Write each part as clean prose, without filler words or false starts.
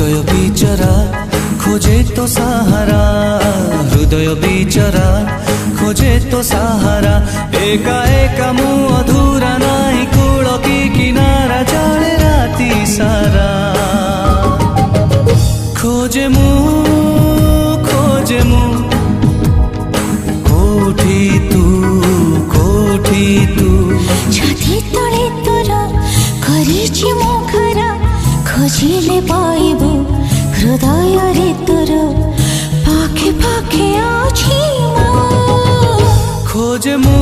हृदय बिचरा खोजे तो सहारा, हृदय बिचरा खोजे तो सहारा। एका एका मु अधूरा नाई कूल की किनारा जाने राती सारा। खोजे मु कोठी तू छाती तले तोर करिछि मो घर, खोजिले पाइबु हृदय रे तोर पाखे पाखे अछि मो। खोजे मु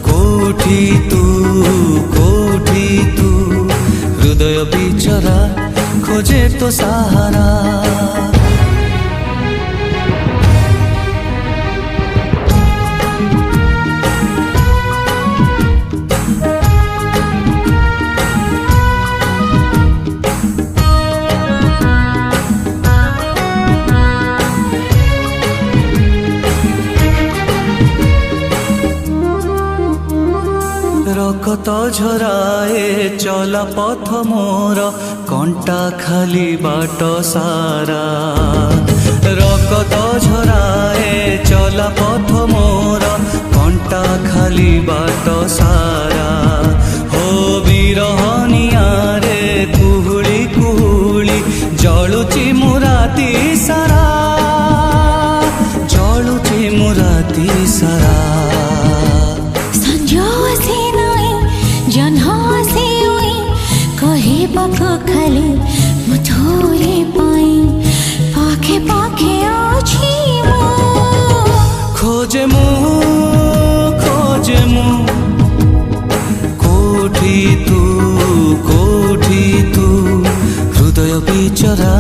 कोठी तू हृदय बिचरा खोजे तो सहारा। रकत झराए चला पथ मोर कंटा खाली बाट सारा। रकत झराए चला पथ मोर कंटा खाली बाट सारा। हो बिरहनिया रे कुहुली कुहुली जलुची मुराती सारा, जलुची मुराती सारा। पाख खाली मुथोरे पाई पाखे पाखे अछि मो। खोजे मु कोठी तू हृदय बिचरा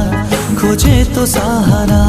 खोजे तो सहारा।